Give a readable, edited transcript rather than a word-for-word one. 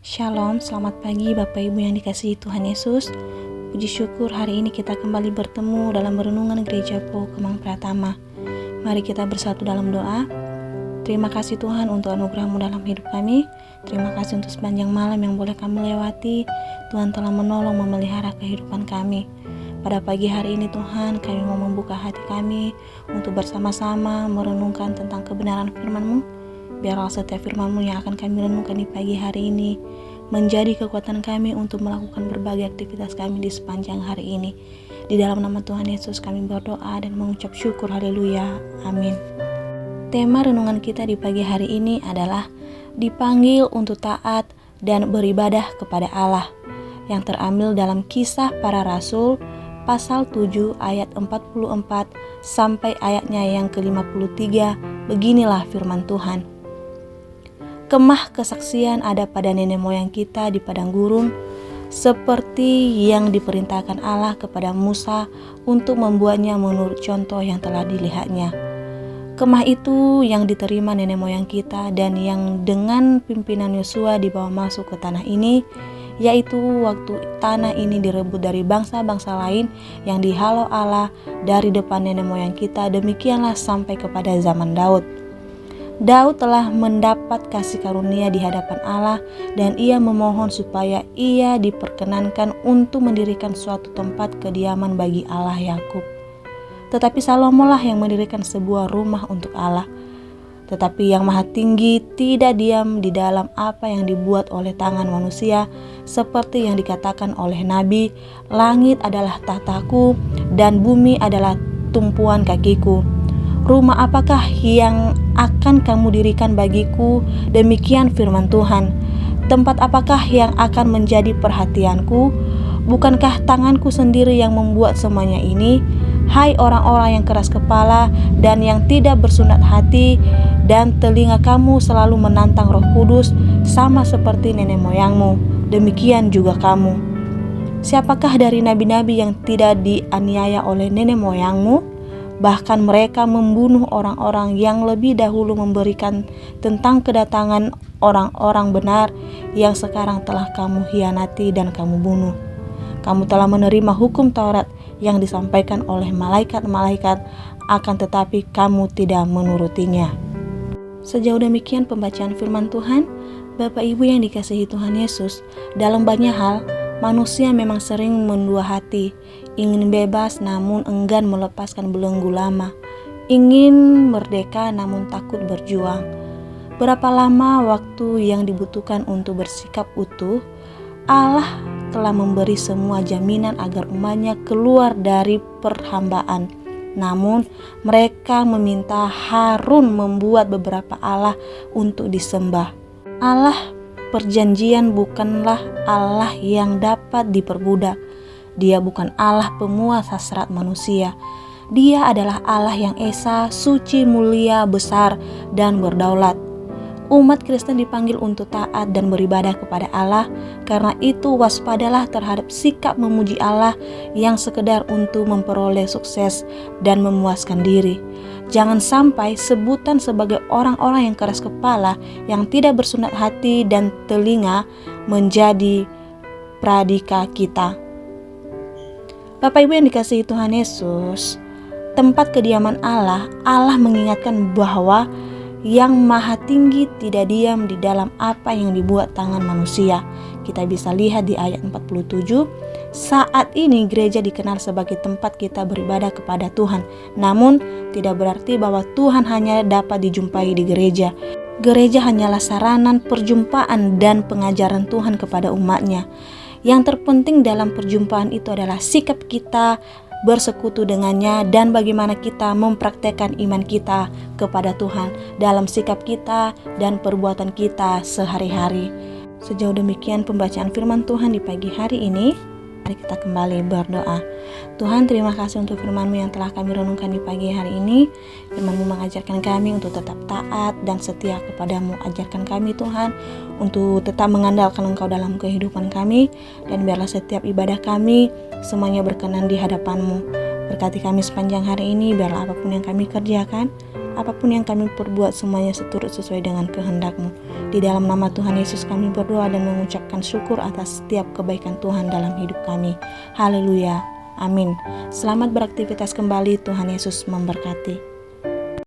Shalom, selamat pagi Bapak Ibu yang dikasihi Tuhan Yesus. Puji syukur hari ini kita kembali bertemu dalam renungan Gereja Po Kemang Pratama. Mari kita bersatu dalam doa. Terima kasih Tuhan untuk anugerah-Mu dalam hidup kami. Terima kasih untuk sepanjang malam yang boleh kami lewati. Tuhan telah menolong memelihara kehidupan kami. Pada pagi hari ini Tuhan, kami mau membuka hati kami untuk bersama-sama merenungkan tentang kebenaran firman-Mu. Biarlah setiap firman-Mu yang akan kami renungkan di pagi hari ini menjadi kekuatan kami untuk melakukan berbagai aktivitas kami di sepanjang hari ini. Di dalam nama Tuhan Yesus kami berdoa dan mengucap syukur, haleluya, amin. Tema renungan kita di pagi hari ini adalah dipanggil untuk taat dan beribadah kepada Allah, yang terambil dalam Kisah Para Rasul pasal 7 ayat 44 sampai ayatnya yang ke-53. Beginilah firman Tuhan. Kemah kesaksian ada pada nenek moyang kita di padang gurun, seperti yang diperintahkan Allah kepada Musa untuk membuatnya menurut contoh yang telah dilihatnya. Kemah itu yang diterima nenek moyang kita dan yang dengan pimpinan Yosua dibawa masuk ke tanah ini, yaitu waktu tanah ini direbut dari bangsa-bangsa lain yang dihalau Allah dari depan nenek moyang kita. Demikianlah sampai kepada zaman Daud. Daud telah mendapat kasih karunia di hadapan Allah dan ia memohon supaya ia diperkenankan untuk mendirikan suatu tempat kediaman bagi Allah Yakub. Tetapi Salomo lah yang mendirikan sebuah rumah untuk Allah. Tetapi Yang Maha Tinggi tidak diam di dalam apa yang dibuat oleh tangan manusia, seperti yang dikatakan oleh Nabi, "Langit adalah tahtaku dan bumi adalah tumpuan kakiku. Rumah apakah yang akan kamu dirikan bagiku? Demikian firman Tuhan. Tempat apakah yang akan menjadi perhatianku? Bukankah tanganku sendiri yang membuat semuanya ini? Hai orang-orang yang keras kepala dan yang tidak bersunat hati, dan telinga kamu selalu menantang Roh Kudus, sama seperti nenek moyangmu, demikian juga kamu. Siapakah dari nabi-nabi yang tidak dianiaya oleh nenek moyangmu? Bahkan mereka membunuh orang-orang yang lebih dahulu memberikan tentang kedatangan orang-orang benar yang sekarang telah kamu hianati dan kamu bunuh. Kamu telah menerima hukum Taurat yang disampaikan oleh malaikat-malaikat, akan tetapi kamu tidak menurutinya." Sejauh demikian pembacaan firman Tuhan. Bapak Ibu yang dikasihi Tuhan Yesus, dalam banyak hal manusia memang sering mendua hati, ingin bebas namun enggan melepaskan belenggu lama, ingin merdeka namun takut berjuang. Berapa lama waktu yang dibutuhkan untuk bersikap utuh? Allah telah memberi semua jaminan agar umatnya keluar dari perhambaan. Namun mereka meminta Harun membuat beberapa Allah untuk disembah. Allah perjanjian bukanlah Allah yang dapat diperbudak. Dia bukan Allah pemuas hasrat manusia. Dia adalah Allah yang esa, suci, mulia, besar, dan berdaulat. Umat Kristen dipanggil untuk taat dan beribadah kepada Allah. Karena itu waspadalah terhadap sikap memuji Allah yang sekedar untuk memperoleh sukses dan memuaskan diri. Jangan sampai sebutan sebagai orang-orang yang keras kepala, yang tidak bersunat hati dan telinga, menjadi pradika kita. Bapak Ibu yang dikasihi Tuhan Yesus, tempat kediaman Allah, Allah mengingatkan bahwa Yang Maha Tinggi tidak diam di dalam apa yang dibuat tangan manusia. Kita bisa lihat di ayat 47. Saat ini gereja dikenal sebagai tempat kita beribadah kepada Tuhan. Namun tidak berarti bahwa Tuhan hanya dapat dijumpai di gereja. Gereja hanyalah saranan perjumpaan dan pengajaran Tuhan kepada umatnya. Yang terpenting dalam perjumpaan itu adalah sikap kita bersekutu dengannya dan bagaimana kita mempraktekkan iman kita kepada Tuhan dalam sikap kita dan perbuatan kita sehari-hari. Sejauh demikian pembacaan firman Tuhan di pagi hari ini. Mari kita kembali berdoa. Tuhan, terima kasih untuk firman-Mu yang telah kami renungkan di pagi hari ini. Firman-Mu mengajarkan kami untuk tetap taat dan setia kepada-Mu. Ajarkan kami Tuhan untuk tetap mengandalkan Engkau dalam kehidupan kami. Dan biarlah setiap ibadah kami semuanya berkenan di hadapan-Mu. Berkati kami sepanjang hari ini. Biarlah apapun yang kami kerjakan, apapun yang kami perbuat, semuanya seturut sesuai dengan kehendak-Mu. Di dalam nama Tuhan Yesus kami berdoa dan mengucapkan syukur atas setiap kebaikan Tuhan dalam hidup kami. Haleluya. Amin. Selamat beraktivitas kembali. Tuhan Yesus memberkati.